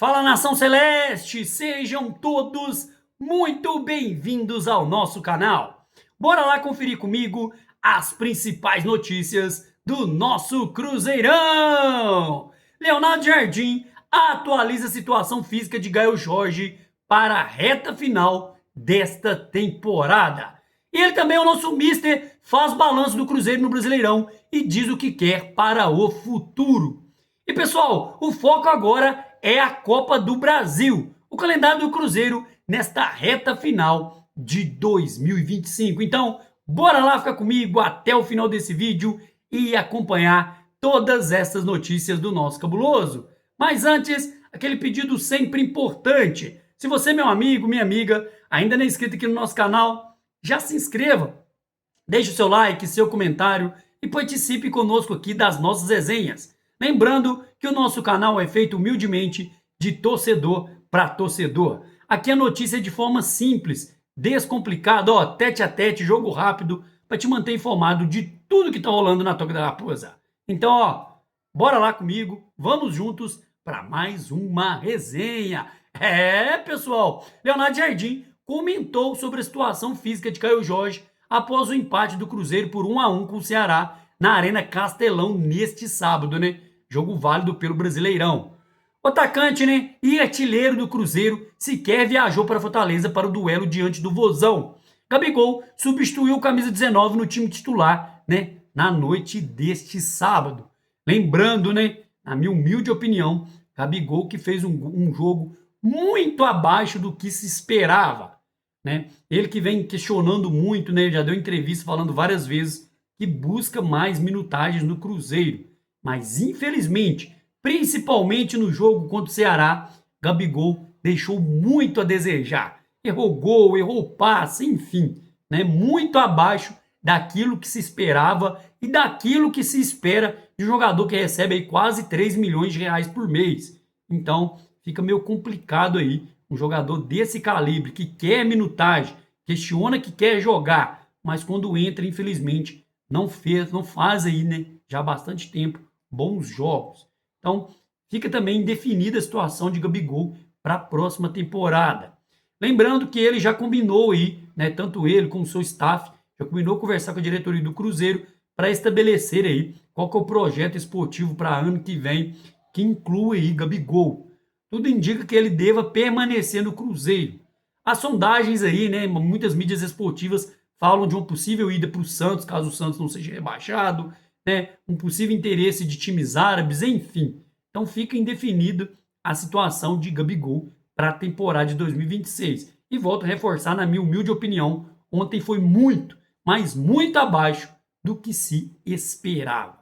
Fala, Nação Celeste! Sejam todos muito bem-vindos ao nosso canal. Bora lá conferir comigo as principais notícias do nosso Cruzeirão! Leonardo Jardim atualiza a situação física de Gael Jorge para a reta final desta temporada. E ele também, o nosso mister, faz balanço do Cruzeiro no Brasileirão e diz o que quer para o futuro. E pessoal, o foco agora é a Copa do Brasil, o calendário do Cruzeiro nesta reta final de 2025. Então, bora lá ficar comigo até o final desse vídeo e acompanhar todas essas notícias do nosso cabuloso. Mas antes, aquele pedido sempre importante. Se você, meu amigo, minha amiga, ainda não é inscrito aqui no nosso canal, já se inscreva. Deixe o seu like, seu comentário e participe conosco aqui das nossas resenhas. Lembrando que o nosso canal é feito humildemente de torcedor para torcedor. Aqui a notícia é de forma simples, descomplicada, tete a tete, jogo rápido, para te manter informado de tudo que está rolando na Toca da Raposa. Então, bora lá comigo, vamos juntos para mais uma resenha. Pessoal, Leonardo Jardim comentou sobre a situação física de Gael Jorge após o empate do Cruzeiro por 1-1 com o Ceará na Arena Castelão neste sábado, né? Jogo válido pelo Brasileirão. O atacante, né, e artilheiro do Cruzeiro sequer viajou para Fortaleza para o duelo diante do Vozão. Gabigol substituiu o camisa 19 no time titular, né, na noite deste sábado. Lembrando, né, na minha humilde opinião, Gabigol que fez um jogo muito abaixo do que se esperava, né? Ele que vem questionando muito, né, já deu entrevista falando várias vezes que busca mais minutagens no Cruzeiro. Mas, infelizmente, principalmente no jogo contra o Ceará, Gabigol deixou muito a desejar. Errou gol, errou passe, enfim, né? Muito abaixo daquilo que se esperava e daquilo que se espera de um jogador que recebe aí quase 3 milhões de reais por mês. Então, fica meio complicado aí um jogador desse calibre, que quer minutagem, questiona que quer jogar, mas quando entra, infelizmente, não faz aí, né, já há bastante tempo, bons jogos. Então, fica também indefinida a situação de Gabigol para a próxima temporada. Lembrando que ele já combinou aí, né, tanto ele como o seu staff, já combinou conversar com a diretoria do Cruzeiro para estabelecer aí qual que é o projeto esportivo para ano que vem, que inclui aí Gabigol. Tudo indica que ele deva permanecer no Cruzeiro. As sondagens aí, né, muitas mídias esportivas falam de uma possível ida para o Santos, caso o Santos não seja rebaixado, né, um possível interesse de times árabes, enfim. Então fica indefinida a situação de Gabigol para a temporada de 2026. E volto a reforçar, na minha humilde opinião, ontem foi muito, mas muito abaixo do que se esperava.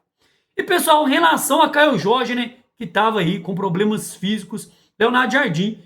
E pessoal, em relação a Gael Jorge, né, que estava aí com problemas físicos, Leonardo Jardim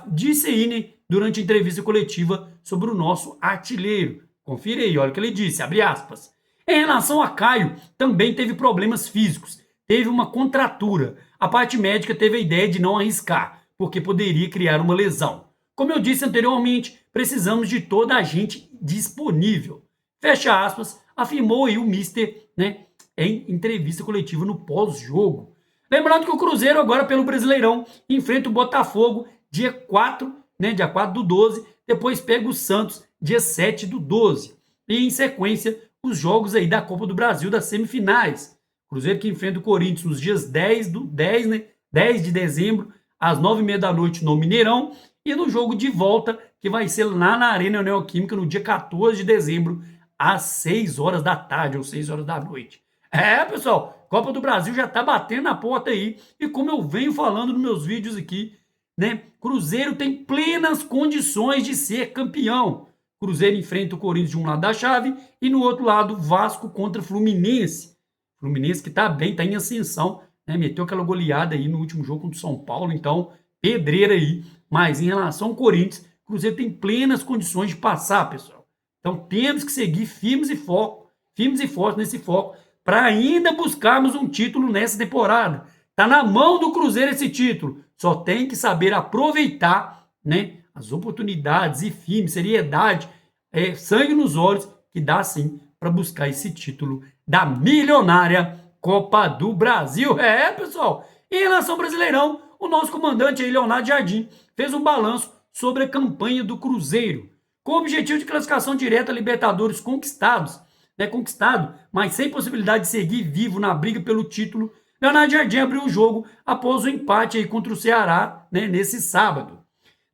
disse aí, né, durante a entrevista coletiva sobre o nosso artilheiro. Confira aí, olha o que ele disse, abre aspas. Em relação a Caio, também teve problemas físicos, teve uma contratura. A parte médica teve a ideia de não arriscar, porque poderia criar uma lesão. Como eu disse anteriormente, precisamos de toda a gente disponível. Fecha aspas, afirmou aí o mister, né, em entrevista coletiva no pós-jogo. Lembrando que o Cruzeiro agora pelo Brasileirão enfrenta o Botafogo dia 4, né, dia 4 do 12, depois pega o Santos dia 7 do 12. E em sequência, os jogos aí da Copa do Brasil das semifinais. Cruzeiro que enfrenta o Corinthians nos dias 10 de dezembro, às 9h30 da noite no Mineirão, e no jogo de volta, que vai ser lá na Arena Neoquímica no dia 14 de dezembro, às 6 horas da tarde ou 6 horas da noite. Pessoal, Copa do Brasil já tá batendo na porta aí, e como eu venho falando nos meus vídeos aqui, né, Cruzeiro tem plenas condições de ser campeão. Cruzeiro enfrenta o Corinthians de um lado da chave e no outro lado Vasco contra Fluminense. Fluminense que tá bem, tá em ascensão, né? Meteu aquela goleada aí no último jogo contra o São Paulo, então pedreira aí. Mas em relação ao Corinthians, Cruzeiro tem plenas condições de passar, pessoal. Então temos que seguir firmes e fortes nesse foco para ainda buscarmos um título nessa temporada. Tá na mão do Cruzeiro esse título. Só tem que saber aproveitar, né, as oportunidades e firme, seriedade, sangue nos olhos, que dá sim para buscar esse título da milionária Copa do Brasil. Pessoal, em relação ao Brasileirão, o nosso comandante aí, Leonardo Jardim, fez um balanço sobre a campanha do Cruzeiro. Com o objetivo de classificação direta a Libertadores conquistado, mas sem possibilidade de seguir vivo na briga pelo título, Leonardo Jardim abriu o jogo após o empate aí contra o Ceará, nesse sábado.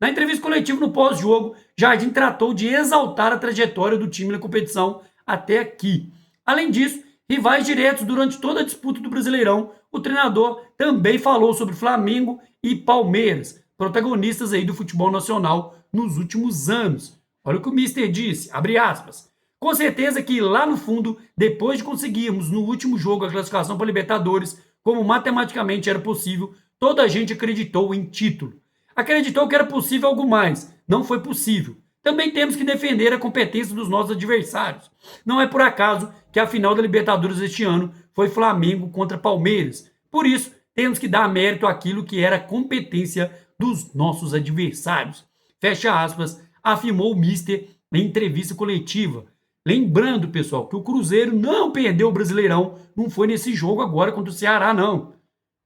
Na entrevista coletiva no pós-jogo, Jardim tratou de exaltar a trajetória do time na competição até aqui. Além disso, rivais diretos durante toda a disputa do Brasileirão, o treinador também falou sobre Flamengo e Palmeiras, protagonistas aí do futebol nacional nos últimos anos. Olha o que o Mister disse, abre aspas. Com certeza que lá no fundo, depois de conseguirmos no último jogo a classificação para a Libertadores, como matematicamente era possível, toda a gente acreditou em título. Acreditou que era possível algo mais. Não foi possível. Também temos que defender a competência dos nossos adversários. Não é por acaso que a final da Libertadores este ano foi Flamengo contra Palmeiras. Por isso, temos que dar mérito àquilo que era a competência dos nossos adversários. Fecha aspas, afirmou o Mister em entrevista coletiva. Lembrando, pessoal, que o Cruzeiro não perdeu o Brasileirão, não foi nesse jogo agora contra o Ceará, não.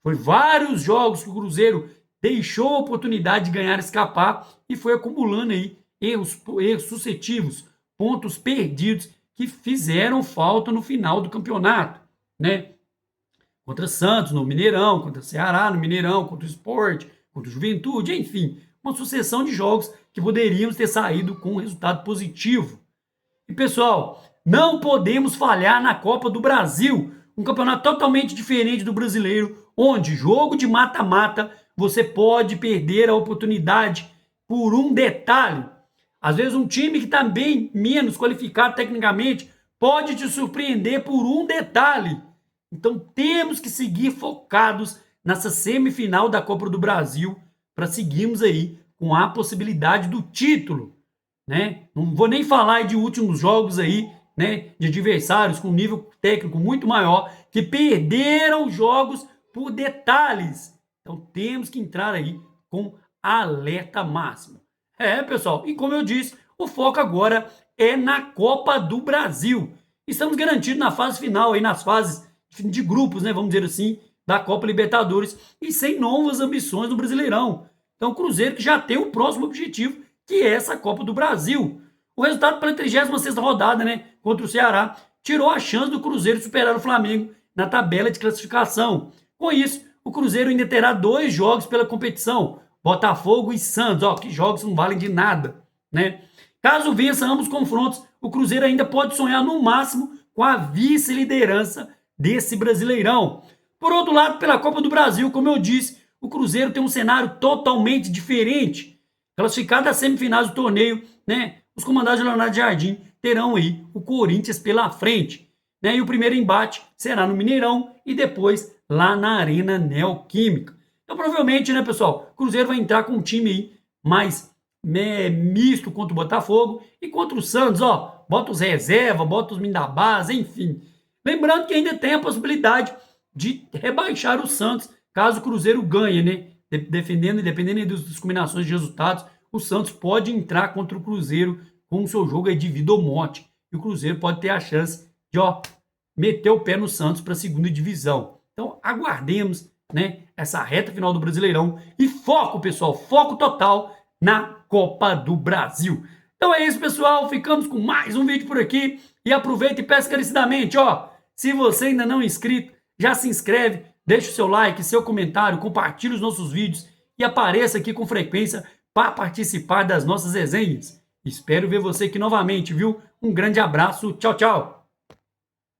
Foi vários jogos que o Cruzeiro deixou a oportunidade de ganhar, escapar e foi acumulando aí erros sucessivos, pontos perdidos que fizeram falta no final do campeonato, Contra Santos no Mineirão, contra Ceará no Mineirão, contra o Sport, contra o Juventude, enfim, uma sucessão de jogos que poderíamos ter saído com um resultado positivo. E pessoal, não podemos falhar na Copa do Brasil, um campeonato totalmente diferente do brasileiro, onde jogo de mata-mata você pode perder a oportunidade por um detalhe. Às vezes um time que está bem menos qualificado tecnicamente pode te surpreender por um detalhe. Então temos que seguir focados nessa semifinal da Copa do Brasil para seguirmos aí com a possibilidade do título. Não vou nem falar de últimos jogos aí, de adversários com nível técnico muito maior, que perderam jogos por detalhes. Então temos que entrar aí com alerta máximo. Pessoal, e como eu disse, o foco agora é na Copa do Brasil. Estamos garantidos na fase final, aí nas fases de grupos, vamos dizer assim, da Copa Libertadores e sem novas ambições no Brasileirão. Então o Cruzeiro que já tem o próximo objetivo, que é essa Copa do Brasil. O resultado pela 36ª rodada, contra o Ceará, tirou a chance do Cruzeiro superar o Flamengo na tabela de classificação. Com isso, o Cruzeiro ainda terá 2 jogos pela competição, Botafogo e Santos, que jogos não valem de nada, Caso vença ambos os confrontos, o Cruzeiro ainda pode sonhar no máximo com a vice-liderança desse Brasileirão. Por outro lado, pela Copa do Brasil, como eu disse, o Cruzeiro tem um cenário totalmente diferente. Classificado às semifinais do torneio, os comandados de Leonardo Jardim terão aí o Corinthians pela frente. E o primeiro embate será no Mineirão e depois lá na Arena Neoquímica. Então, provavelmente, pessoal, o Cruzeiro vai entrar com um time aí mais misto contra o Botafogo e contra o Santos, bota os reserva, bota os da base, enfim. Lembrando que ainda tem a possibilidade de rebaixar o Santos caso o Cruzeiro ganhe, dependendo das combinações de resultados, o Santos pode entrar contra o Cruzeiro com o seu jogo aí de vida ou morte. E o Cruzeiro pode ter a chance de meter o pé no Santos para a segunda divisão. Então aguardemos essa reta final do Brasileirão e foco, pessoal, foco total na Copa do Brasil. Então é isso, pessoal, ficamos com mais um vídeo por aqui e aproveita e peço encarecidamente, se você ainda não é inscrito, já se inscreve, deixa o seu like, seu comentário, compartilha os nossos vídeos e apareça aqui com frequência para participar das nossas resenhas. Espero ver você aqui novamente, viu? Um grande abraço, tchau, tchau!